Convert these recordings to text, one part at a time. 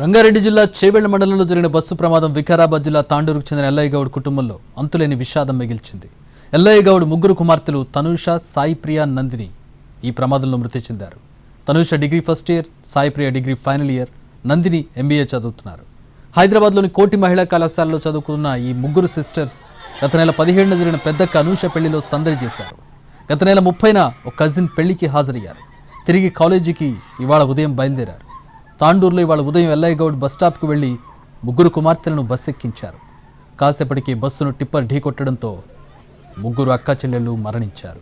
రంగారెడ్డి జిల్లా చేవెళ్ల మండలంలో జరిగిన బస్సు ప్రమాదం వికారాబాద్ జిల్లా తాండూరుకు చెందిన ఎల్లయ్య గౌడ్ కుటుంబంలో అంతులేని విషాదం మిగిల్చింది. ఎల్లయ్య గౌడ్ ముగ్గురు కుమార్తెలు తనూష, సాయిప్రియ, నందిని ఈ ప్రమాదంలో మృతి చెందారు. Tanusha degree first year, Saipriya degree final year, Nandini MBA చదువుతున్నారు. హైదరాబాద్లోని కోటి మహిళా కళాశాలలో చదువుకున్న ఈ ముగ్గురు సిస్టర్స్ గత నెల 17న జరిగిన పెద్దక్క అనూష పెళ్లిలో సందడి చేశారు. గత నెల 30న ఒక కజిన్ పెళ్లికి హాజరయ్యారు. తిరిగి కాలేజీకి ఇవాళ ఉదయం బయలుదేరారు. తాండూరులో ఇవాళ ఉదయం ఎల్లయ్య గౌడ్ బస్టాప్కు వెళ్లి ముగ్గురు కుమార్తెలను బస్సు ఎక్కించారు. కాసేపటికి బస్సును టిప్పర్ ఢీకొట్టడంతో ముగ్గురు అక్కా చెల్లెళ్ళు మరణించారు.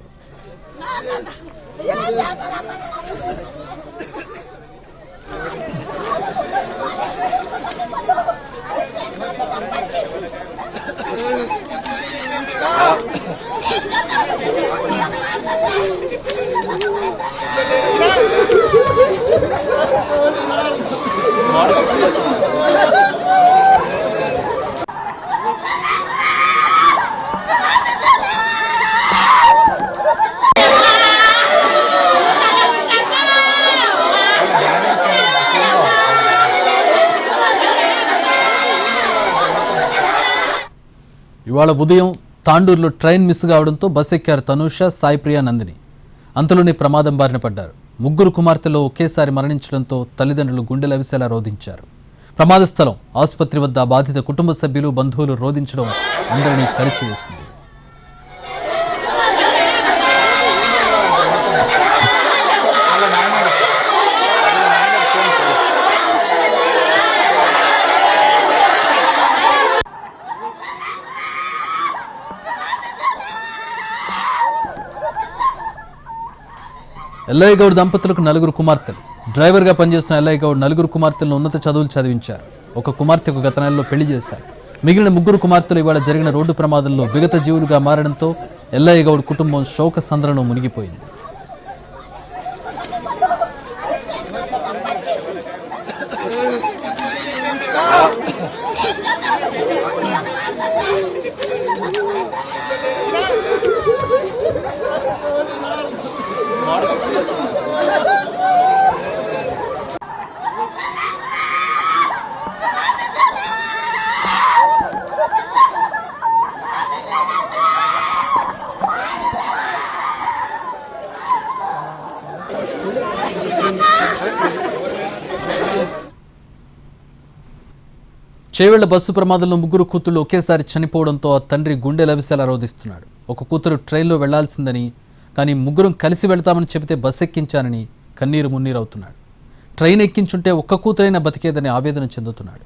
ఇవాళ ఉదయం తాండూరులో ట్రైన్ మిస్ కావడంతో బస్ ఎక్కారు తనూష, సాయిప్రియ, నందిని. అంతలోనే ప్రమాదం బారిన పడ్డారు. ముగ్గురు కుమార్తెలో ఒకేసారి మరణించడంతో తల్లిదండ్రులు గుండెలు అవిసేలా రోధించారు. ప్రమాద స్థలం ఆసుపత్రి వద్ద బాధిత కుటుంబ సభ్యులు, బంధువులు రోధించడం అందరినీ కలిచివేసింది. ఎల్లయ్య గౌడ్ దంపతులకు 4 కుమార్తెలు. డ్రైవర్గా పనిచేస్తున్న ఎల్లయ్య గౌడ్ 4 కుమార్తెలను ఉన్నత చదువులు చదివించారు. ఒక కుమార్తెకు గత నెలలో పెళ్లి చేశారు. మిగిలిన 3 కుమార్తెలు ఇవాళ జరిగిన రోడ్డు ప్రమాదంలో విగత జీవులుగా మారడంతో ఎల్లయ్య గౌడ్ కుటుంబం శోక సంద్రంలో మునిగిపోయింది. చేవెళ్ల బస్సు ప్రమాదంలో 3 కూతుళ్లు ఒకేసారి చనిపోవడంతో ఆ తండ్రి గుండెలు అవిసేలా రోధిస్తున్నాడు. ఒక కూతురు ట్రైన్లో వెళ్లాల్సిందని, కానీ ముగ్గురం కలిసి వెళ్తామని చెబితే బస్సు ఎక్కించానని కన్నీరు మున్నీరవుతున్నాడు. ట్రైన్ ఎక్కించుంటే ఒక్క కూతురైనా బతికేదని ఆవేదన చెందుతున్నాడు.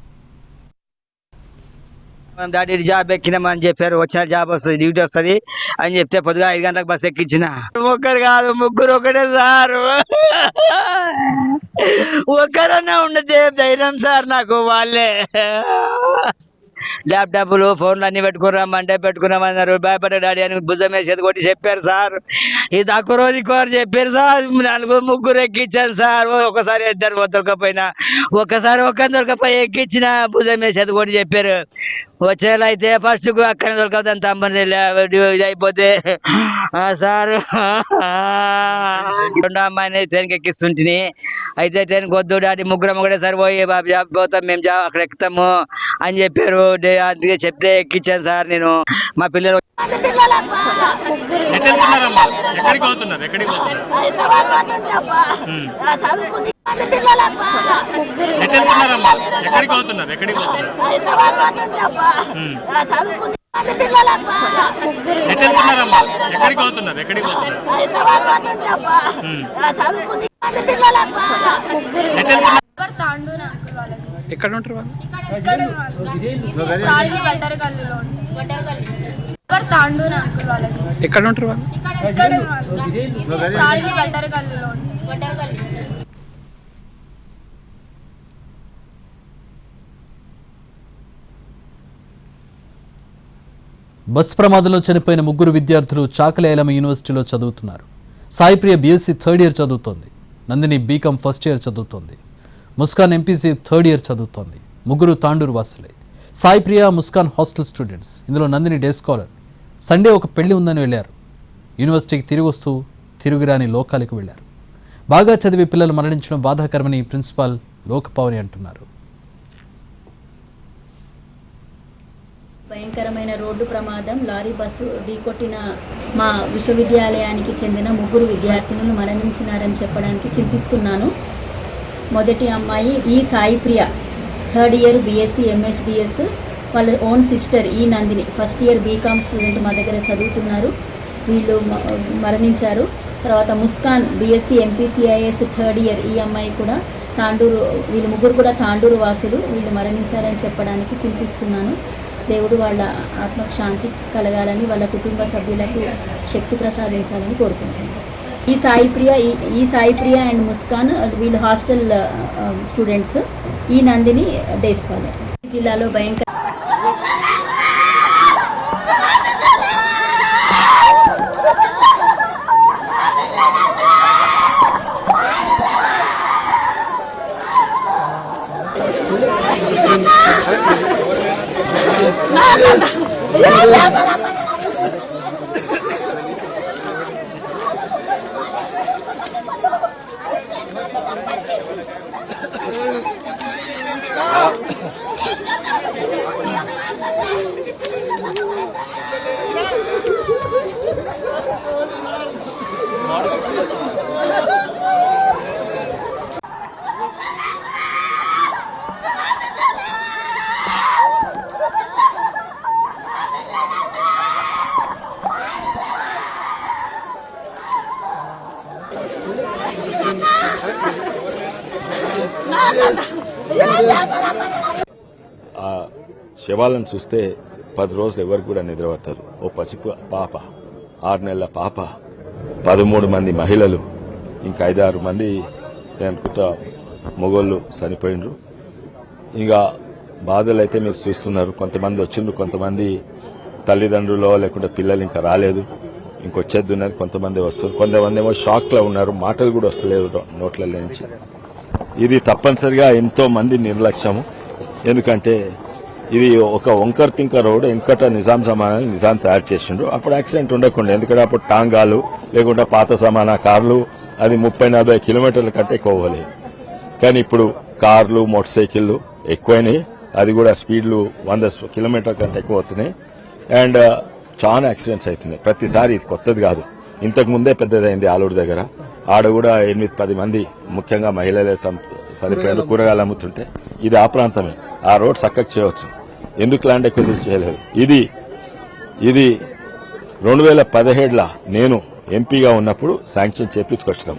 డాడీ జాబ్ ఎక్కినామని చెప్పారు. వచ్చిన జాబ్ వస్తుంది, డ్యూటీ వస్తుంది అని చెప్తే పొద్దుగా 5 గంటలకు బస్సు ఎక్కించిన. ఒక్కరు కాదు, ముగ్గురు ఒకటే సార్. ఒక్కరన్నా ఉండదే ధైర్యం సార్ నాకు. వాళ్ళే ల్యాప్టాప్లు, ఫోన్లు అన్ని పెట్టుకున్నామంటే పెట్టుకున్నామన్నారు. భయపడ్డ డాడీ అని భుజం వేసేది కొట్టి చెప్పారు సార్. ఇది ఒక్క రోజు ఇంకోరు చెప్పారు సార్. 4 ఎక్కించాను సార్. ఒకసారి 2 దొరకపోయినా, ఒకసారి ఒక్క దొరకపోయి ఎక్కించిన భుజం వేసేది కొట్టి చెప్పారు. వచ్చేలా అయితే ఫస్ట్ అక్కడ దొరకదని తమ్మని ఇది అయిపోతే సార్ 2 అమ్మాయిని ట్రైన్కి ఎక్కిస్తుంటిని. అయితే ట్రైన్కి వద్దు డాడీ, ముగ్గురం ఒకటేసారి పోయి జాబ్ పోతాం, మేము జాబ్ అక్కడ ఎక్కుతాము అని చెప్పారు. అందుకే చెప్తే ఎక్కించాను సార్ నేను. మా పిల్లలు ఎక్కడ ఉంటారు వాళ్ళు? ఎక్కడ ఉంటారు వాళ్ళు? బస్ ప్రమాదంలో చనిపోయిన 3 విద్యార్థులు చాకలి ఐలమ్మ యూనివర్సిటీలో చదువుతున్నారు. సాయిప్రియ BSc థర్డ్ ఇయర్ చదువుతోంది. నందిని BCom ఫస్ట్ ఇయర్ చదువుతోంది. ముస్కాన్ MPC థర్డ్ ఇయర్ చదువుతోంది. 3 తాండూరు వాసులే. Saipriya, Muskan hostel students. ఇందులో నందిని డే స్కాలర్. సండే ఒక పెళ్లి ఉందని వెళ్ళారు. యూనివర్సిటీకి తిరిగి వస్తూ తిరుగురాని లోకాలకు వెళ్ళారు. బాగా చదివే పిల్లలు మరణించడం బాధాకరమని ప్రిన్సిపాల్ లోకపావని అంటున్నారు. భయంకరమైన రోడ్డు ప్రమాదం లారీ బస్సు ఢీకొట్టిన మా విశ్వవిద్యాలయానికి చెందిన 3 విద్యార్థినులు మరణించినారని చెప్పడానికి చింతిస్తున్నాను. మొదటి అమ్మాయి ఈ Saipriya, 3rd year BSc MSDS. వాళ్ళ ఓన్ సిస్టర్ ఈ Nandini, first year BCom student మా దగ్గర చదువుతున్నారు. వీళ్ళు మరణించారు. తర్వాత ముస్కాన్ బీఎస్సీ ఎంపీసీఐఎస్ 3rd ఇయర్, ఈ అమ్మాయి కూడా తాండూరు. వీళ్ళు 3 కూడా తాండూరు వాసులు. వీళ్ళు మరణించారని చెప్పడానికి చింతిస్తున్నాను. దేవుడు వాళ్ళ ఆత్మకు శాంతి కలగాలని, వాళ్ళ కుటుంబ సభ్యులకు శక్తి ప్రసాదించాలని కోరుకుంటున్నాను. ఈ సాయిప్రియ అండ్ ముస్కాన్ వీళ్ళు హాస్టల్ స్టూడెంట్స్. ఈ నందిని డే స్కాలర్. జిల్లాలో భయంకర ఆ శవాలను చూస్తే 10 రోజులు ఎవరు కూడా నిద్రపడతారు. ఓ పసిపు పాప, 6 నెలల పాప, 13 మంది మహిళలు, ఇంకా 5-6 మంది నేను అనుకుంటా మొగోళ్ళు చనిపోయినరు. ఇంకా బాధలు అయితే మీరు చూస్తున్నారు. కొంతమంది వచ్చిండ్రు, కొంతమంది తల్లిదండ్రులు లేకుంటే పిల్లలు ఇంకా రాలేదు, ఇంకొచ్చేది ఉన్నది. కొంతమంది వస్తారు, కొంతమంది ఏమో షాక్లో ఉన్నారు, మాటలు కూడా వస్తలేదు నోట్లలో నుంచి. ఇది తప్పనిసరిగా ఎంతో మంది నిర్లక్ష్యము. ఎందుకంటే ఇది ఒక వంకర్ తింక రోడ్. వెనకట నిజాం జమానాన్ని నిజాం తయారు చేసిండ్రు. అప్పుడు యాక్సిడెంట్ ఉండకుండా, ఎందుకంటే అప్పుడు టాంగాలు లేకుంటే పాత సమానా కార్లు అది 30-40 కిలోమీటర్ల కంటే ఎక్కువ పోలేదు. కానీ ఇప్పుడు కార్లు, మోటార్ సైకిళ్లు ఎక్కువైనాయి. అది కూడా స్పీడ్లు 100 కిలోమీటర్ల కంటే ఎక్కువ అవుతున్నాయి. అండ్ చాలా యాక్సిడెంట్స్ అవుతున్నాయి ప్రతిసారి. ఇది కొత్తది కాదు, ఇంతకు ముందే పెద్దదైంది ఆలూరు దగ్గర. ఆడ కూడా 8-10 మంది ముఖ్యంగా మహిళలే చనిపోయారు కూరగాయలు అమ్ముతుంటే. ఇది ఆ ప్రాంతమే. ఆ రోడ్ చక్కగా చేయవచ్చు, ఎందుకు ల్యాండ్ ఎక్విజిషన్ చేయలేదు? ఇది 2017లో నేను ఎంపీగా ఉన్నప్పుడు శాంక్షన్ చేపించుకొచ్చినాం.